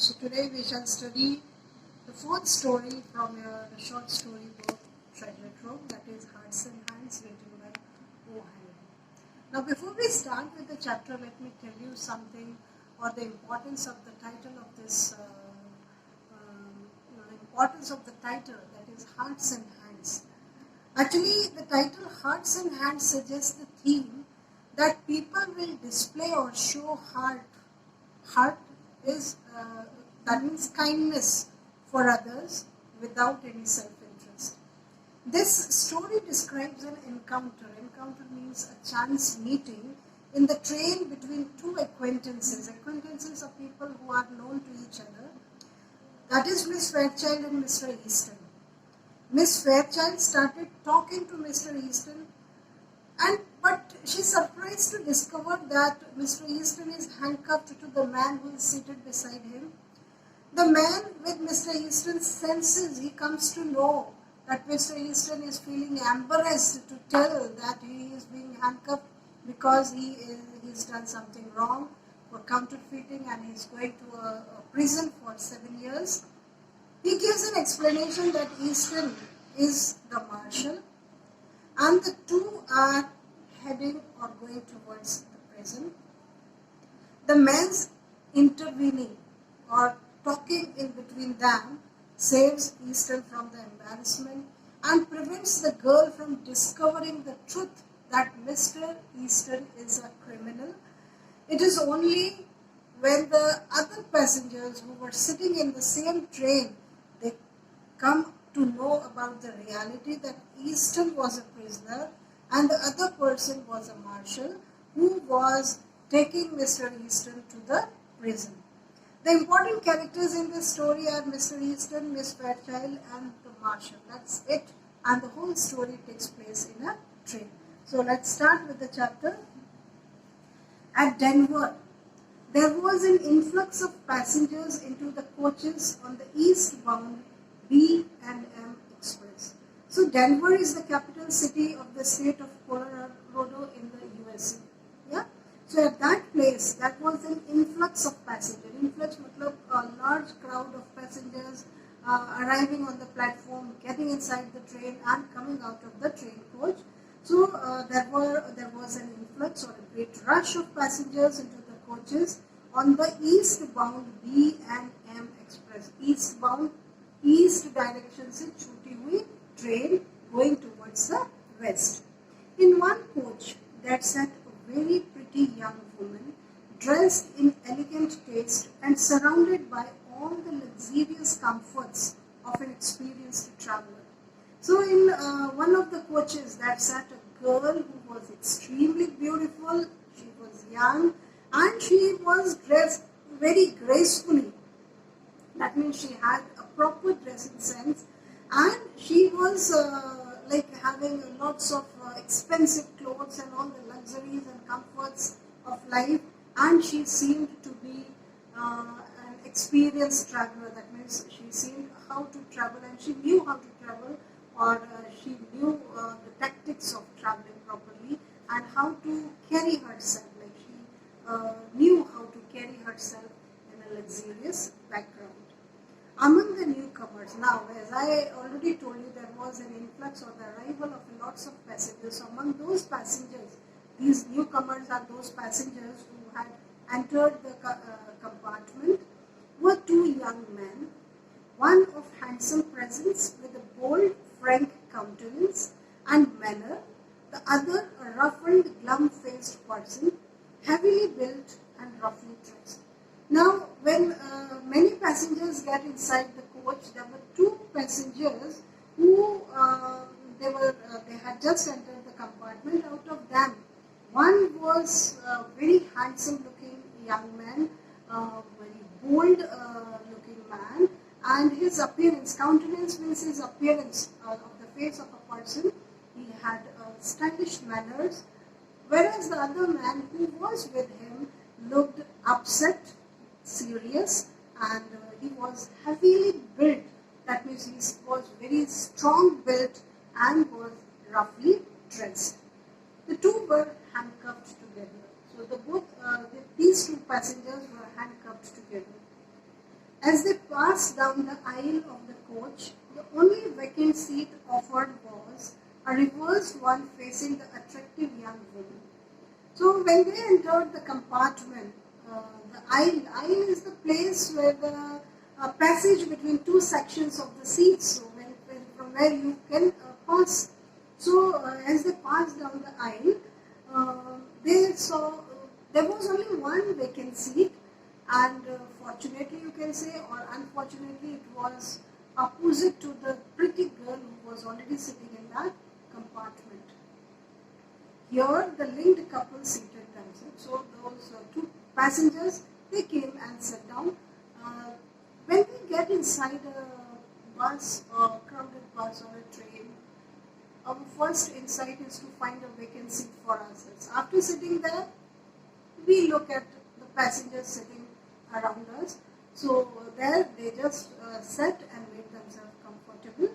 So today we shall study the fourth story from the short story book Treasure Trove, that is Hearts and Hands, written by O. Henry. Now before we start with the chapter, let me tell you something or the importance of the title of this, the importance of the title, that is Hearts and Hands. Actually, the title Hearts and Hands suggests the theme that people will display or show heart. Heart is, that means kindness for others without any self-interest. This story describes an encounter. Encounter means a chance meeting in the train between two acquaintances. Acquaintances are people who are known to each other. That is Miss Fairchild and Mr. Easton. Miss Fairchild started talking to Mr. Easton, but she's surprised to discover that Mr. Easton is handcuffed to the man who is seated beside him. The man with Mr. Easton's senses, he comes to know that Mr. Easton is feeling embarrassed to tell that he is being handcuffed because he's done something wrong for counterfeiting and he's going to a prison for 7 years. He gives an explanation that Easton is the marshal and the two are heading or going towards the prison. The man's intervening or talking in between them saves Easton from the embarrassment and prevents the girl from discovering the truth that Mr. Easton is a criminal. It is only when the other passengers who were sitting in the same train, they come to know about the reality that Easton was a prisoner and the other person was a marshal who was taking Mr. Easton to the prison. The important characters in this story are Mr. Easton, Miss Fairchild and the marshal. That's it. And the whole story takes place in a train. So let's start with the chapter. At Denver, there was an influx of passengers into the coaches on the eastbound B and M Express. So Denver is the capital city of the state of Colorado in the USA. Yeah. So at that place, that was an influx of passengers. Influx means a large crowd of passengers arriving on the platform, getting inside the train and coming out of the train coach. So there was an influx or a great rush of passengers into the coaches on the eastbound B and M Express. Eastbound, east direction से छूटी हुई train going towards the west. In one coach that sat a very pretty young woman dressed in elegant taste and surrounded by all the luxurious comforts of an experienced traveler. So in one of the coaches that sat a girl who was extremely beautiful, she was young and she was dressed very gracefully. That means she had a proper dressing sense and she was like having lots of expensive clothes and all the luxuries and comforts of life, and she seemed to be an experienced traveler. That means she seemed how to travel and she knew how to travel, or she knew the tactics of traveling properly and how to carry herself, like she knew how to carry herself in a luxurious background. Among the newcomers, now as I already told you, there was an influx or the arrival of lots of passengers. So among those passengers, these newcomers are those passengers who had entered the compartment, were two young men, one of handsome presence with a bold, frank countenance and manner, the other a ruffled, glum-faced person, heavily built and roughly dressed. Now, when many passengers get inside the coach, there were two passengers who they had just entered the compartment. Out of them, one was a very handsome-looking young man, very bold-looking man, and his appearance, countenance means his appearance of the face of a person. He had stylish manners, whereas the other man who was with him looked upset, serious, and he was heavily built. That means he was very strong built and was roughly dressed. The two were handcuffed together. So these two passengers were handcuffed together. As they passed down the aisle of the coach, the only vacant seat offered was a reversed one facing the attractive young woman. So when they entered the compartment, the aisle is the place where the passage between two sections of the seats, so from where you can pass. So as they passed down the aisle, they saw there was only one vacant seat, and fortunately you can say, or unfortunately, it was opposite to the pretty girl who was already sitting in that compartment. Here the linked couple seated themselves. So those two passengers, they came and sat down. When we get inside a bus or crowded bus or a train, our first insight is to find a vacant seat for ourselves. After sitting there, we look at the passengers sitting around us. So there they just sat and made themselves comfortable.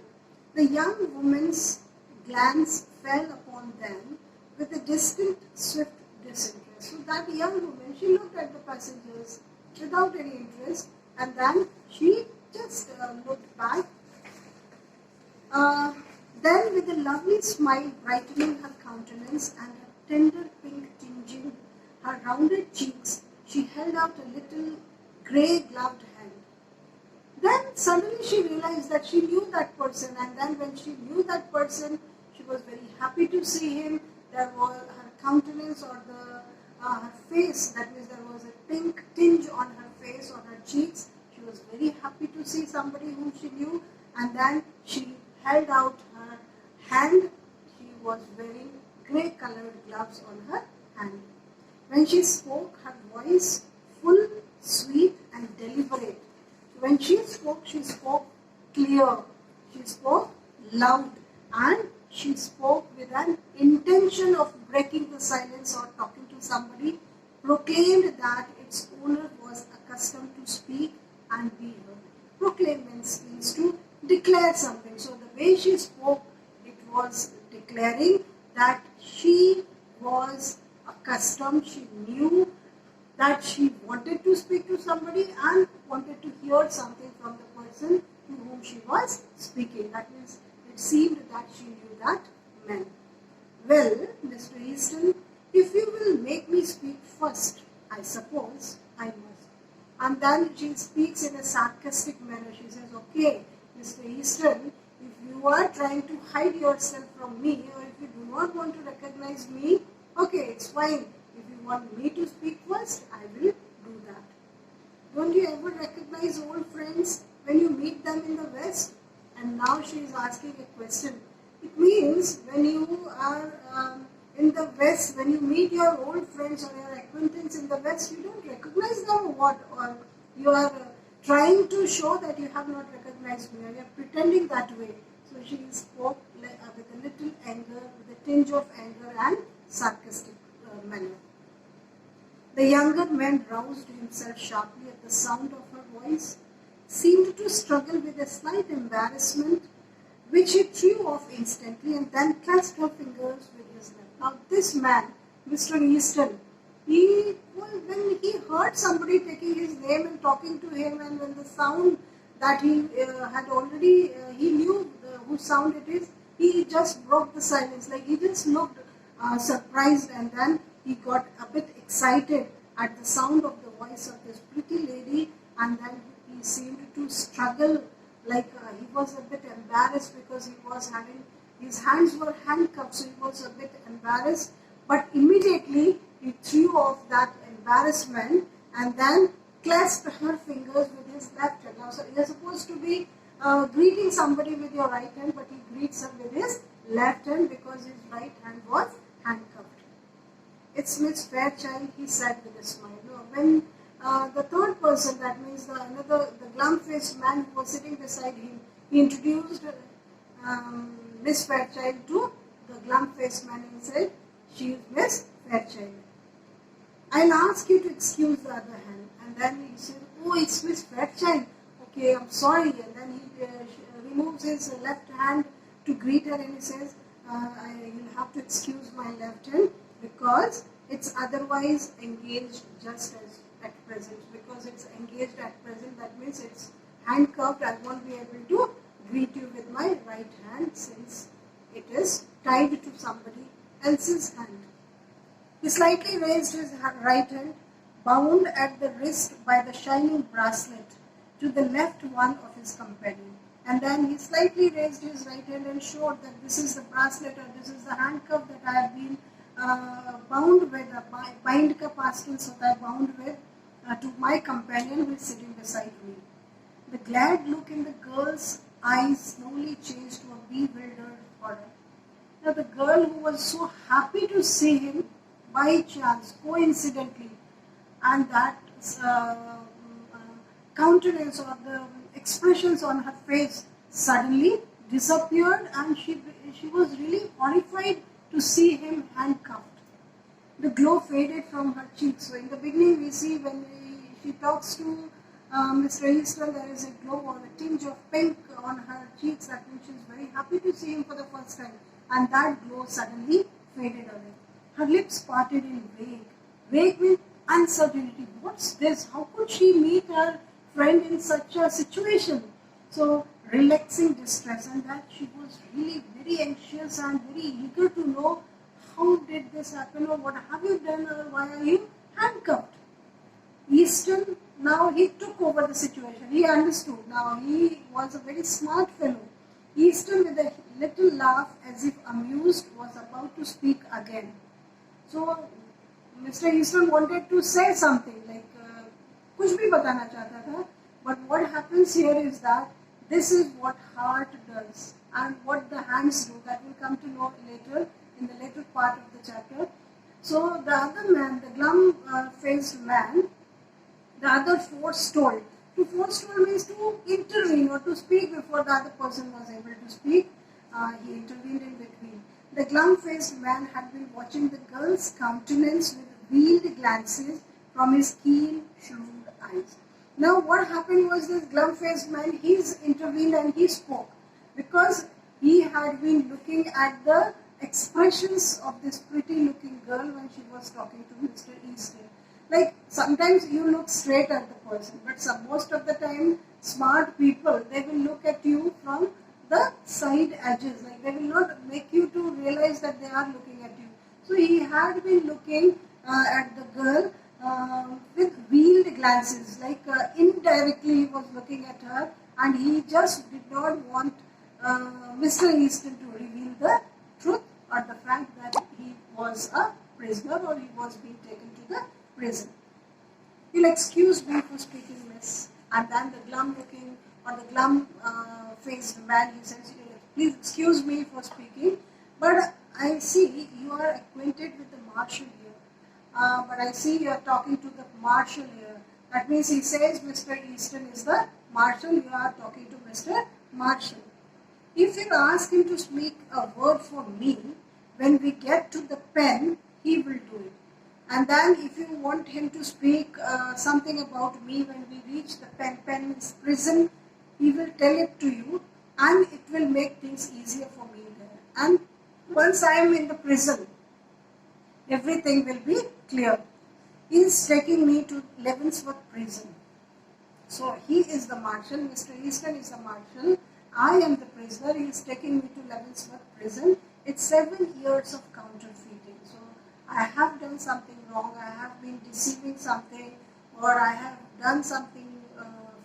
The young woman's glance fell upon them with a distinct, swift disinterest. So that young woman, she looked at the passengers without any interest, and then she just looked back. Then with a lovely smile brightening her countenance and her tender pink tinging her rounded cheeks, she held out a little grey gloved hand. Then suddenly she realized that she knew that person, and then when she knew that person, she was very happy to see him. There was her countenance or her face, that means there was a pink tinge on her face, on her cheeks. She was very happy to see somebody whom she knew, and then she held out her hand. She was wearing grey colored gloves on her hand. When she spoke, her voice full, sweet and deliberate. When she spoke clear, she spoke loud, and she spoke with an intention of breaking the silence or talking to somebody, proclaimed that its owner was accustomed to speak and be heard. Proclaim means to declare something. So the way she spoke, it was declaring that she was accustomed, she knew that she wanted to speak to somebody and wanted to hear something from the person to whom she was speaking. That means it seemed that she knew that man. Well, Mr. Easton, if you will make me speak first, I suppose I must. And then she speaks in a sarcastic manner. She says, okay, Mr. Easton, if you are trying to hide yourself from me, or if you do not want to recognize me, okay, it's fine. If you want me to speak first, I will do that. Don't you ever recognize old friends when you meet them in the West? And now she is asking a question. It means when you are in the West, when you meet your old friends or your acquaintance in the West, you don't recognize them or what? Or you are trying to show that you have not recognized me, or you are pretending that way. So she spoke with a little anger, with a tinge of anger and sarcastic manner. The younger man roused himself sharply at the sound of her voice, seemed to struggle with a slight embarrassment, which he threw off instantly, and then clasped her fingers with his left. Now this man, Mr. Easton, when he heard somebody taking his name and talking to him, and when the sound that he had already, he knew whose sound it is, he just broke the silence. Like he just looked surprised, and then he got a bit excited at the sound of the voice of this pretty lady, and then he seemed to struggle, like he was a bit embarrassed because he was having, his hands were handcuffed, so he was a bit embarrassed, but immediately he threw off that embarrassment and then clasped her fingers with his left hand. Now, so you're supposed to be greeting somebody with your right hand, but he greets her with his left hand because his right hand was handcuffed. It's Miss Fairchild, he said with a smile. When the third person, that means the glum-faced man who was sitting beside him, he introduced Miss Fairchild to the glum-faced man and said, she is Miss Fairchild. I'll ask you to excuse the other hand. And then he said, oh, it's Miss Fairchild. Okay, I'm sorry. And then he removes his left hand to greet her, and he says, you'll have to excuse my left hand because it's otherwise engaged just as at present, because it's engaged at present. That means it's handcuffed. I won't be able to greet you with my right hand since it is tied to somebody else's hand. He slightly raised his right hand, bound at the wrist by the shining bracelet, to the left one of his companion. And then he slightly raised his right hand and showed that this is the bracelet, or this is the handcuff that I have been bound with, bind ka past tense hota hai, bound with to my companion who is sitting beside me. The glad look in the girl's eyes slowly changed to a bewildered horror. Now the girl, who was so happy to see him by chance, coincidentally, and that countenance or the expressions on her face suddenly disappeared, and she was really horrified to see him handcuffed. The glow faded from her cheeks. So in the beginning we see when she talks to Mr. Easton, there is a glow or a tinge of pink on her cheeks. That means she is very happy to see him for the first time, and that glow suddenly faded away. Her lips parted in vague. Vague means uncertainty. What's this? How could she meet her friend in such a situation? So relaxing distress, and that she was really very anxious and very eager to know how did this happen, or what have you done, or why are you handcuffed? Easton, now he took over the situation. He understood. Now he was a very smart fellow. Easton, with a little laugh as if amused, was about to speak again. So Mr. Easton wanted to say something like कुछ भी बताना चाहता था. But what happens here is that this is what heart does and what the hands do. That will come to know later in the later part of the chapter. So the other man, the glum-faced man, the other forestalled. To forestall means to intervene or to speak before the other person was able to speak. He intervened in between. The glum-faced man had been watching the girl's countenance with veiled glances from his keen, shrewd eyes. Now what happened was, this glum-faced man, he's intervened and he spoke, because he had been looking at the expressions of this pretty-looking girl when she was talking to Mr. Easton. Like, sometimes you look straight at the person, but most of the time, smart people, they will look at you from the side edges. Like, they will not make you to realize that they are looking at you. So he had been looking at the girl with veiled glances, like indirectly he was looking at her, and he just did not want Mr. Easton to reveal the truth or the fact that he was a prisoner, or he was being taken to the prison. You'll excuse me for speaking, miss. And then the glum-looking or the glum-faced man, he says, please excuse me for speaking, but I see you are acquainted with the marshal here. But I see you are talking to the marshal here. That means he says Mr. Easton is the marshal, you are talking to Mr. Marshal. If you ask him to speak a word for me, when we get to the pen, he will do it. And then if you want him to speak something about me when we reach the pen means prison, he will tell it to you, and it will make things easier for me there. And once I am in the prison, everything will be clear. He is taking me to Leavenworth prison. So he is the marshal, Mr. Easton is the marshal, I am the prisoner, he is taking me to Leavenworth prison. It's 7 years of counterfeiting. So I have done something wrong, I have been deceiving something, or I have done something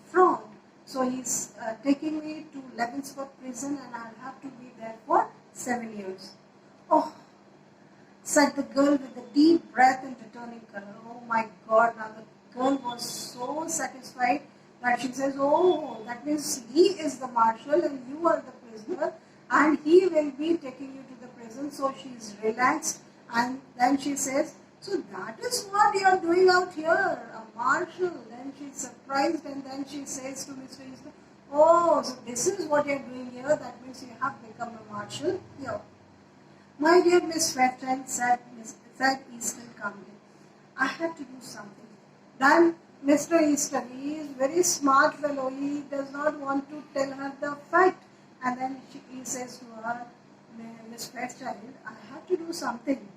fraud. So he's taking me to Leavenworth prison, and I'll have to be there for 7 years. Oh, said the girl with a deep breath and returning color. Oh my God, now the girl was so satisfied that she says, oh, that means he is the marshal and you are the prisoner, and he will be taking you to the prison. So she is relaxed, and then she says, so that is what you are doing out here, a marshal. Then she's surprised, and then she says to Mr. Easton, oh, so this is what you are doing here, that means you have become a marshal here. My dear Miss Fairchild, said Easton calmly, I have to do something. Then Mr. Easton, he is very smart fellow, he does not want to tell her the fact. And then he says to her, Miss Fairchild, I have to do something.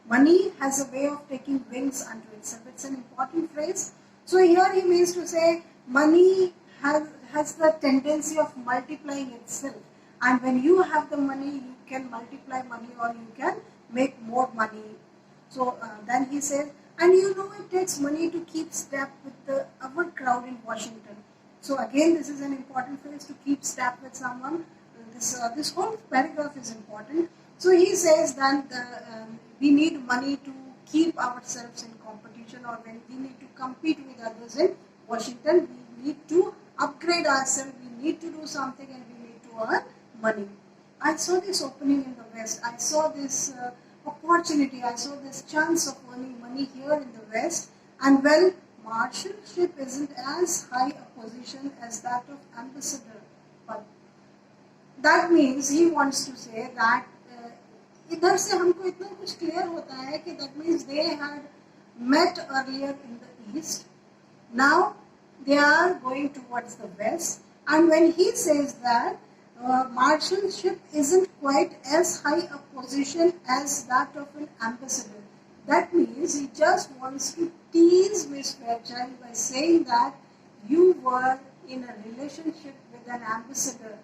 Money has a way of taking wings unto itself. It's an important phrase. So here he means to say money has the tendency of multiplying itself. And when you have the money, you can multiply money or you can make more money. So then he says, and you know it takes money to keep step with our crowd in Washington. So again, this is an important phrase, to keep step with someone. This whole paragraph is important. So he says that we need money to keep ourselves in competition, or when we need to compete with others in Washington, we need to upgrade ourselves, we need to do something, and we need to earn money. I saw this opening in the West. I saw this opportunity. I saw this chance of earning money here in the West. And well, marshalship isn't as high a position as that of ambassador. But that means he wants to say that इधर से हमको इतना कुछ clear होता है कि that means they had met earlier in the East. Now they are going towards the West. And when he says that marshalship isn't quite as high a position as that of an ambassador, that means he just wants to tease Miss Fairchild by saying that you were in a relationship with an ambassador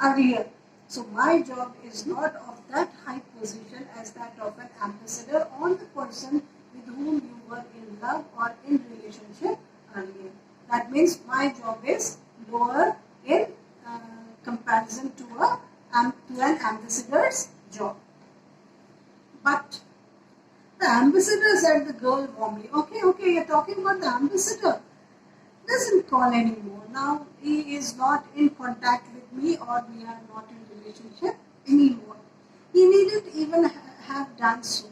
earlier. So my job is not of that high position as that of an ambassador or the person with whom you were in love or in relationship earlier. That means my job is lower in comparison to an ambassador's job. But the ambassador said the girl warmly, okay, you're talking about the ambassador. Doesn't call anymore. Now he is not in contact with me, or we are not in relationship anymore. He needn't even have done so.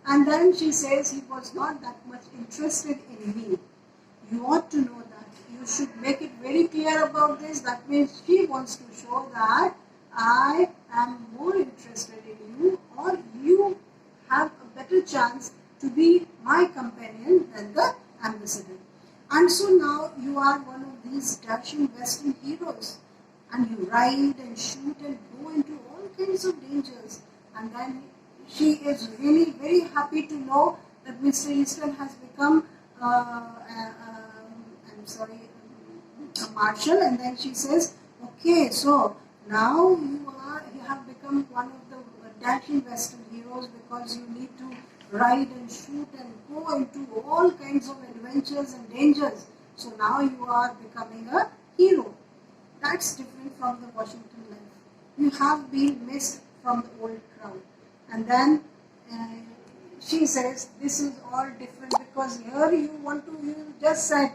And then she says he was not that much interested in me. You ought to know that. You should make it very clear about this. That means she wants to show that I am more interested in you, or you have a better chance to be my companion than the ambassador. And so now you are one of these dashing Western heroes, and you ride and shoot and go into all kinds of dangers. And then she is really very happy to know that Mr. Easton has become a marshal. And then she says, okay, so now you have become one of the dashing Western heroes, because you need to ride and shoot and go into all kinds of adventures and dangers. So now you are becoming a hero. That's different from the Washington life. You have been missed from the old crowd. And then she says, this is all different because here you just said,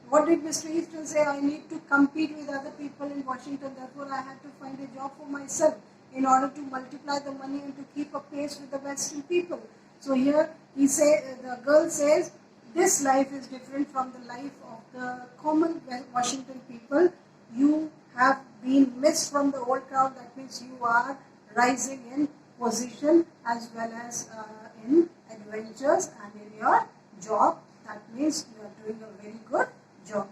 what did Mr. Easton say? I need to compete with other people in Washington, therefore I had to find a job for myself in order to multiply the money and to keep a pace with the Western people. So here the girl says, this life is different from the life of the common Washington people. You have been missed from the old crowd. That means you are rising in position as well as in adventures and in your job. That means you are doing a very good job.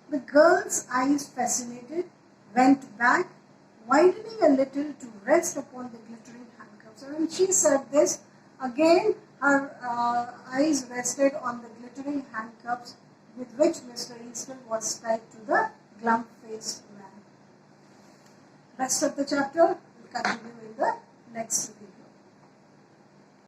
The girl's eyes, fascinated, went back, widening a little to rest upon the glittering handcuffs. And when she said this, again her eyes rested on the glittering handcuffs with which Mr. Easton was tied to the glum-faced man. Rest of the chapter will continue in the next video.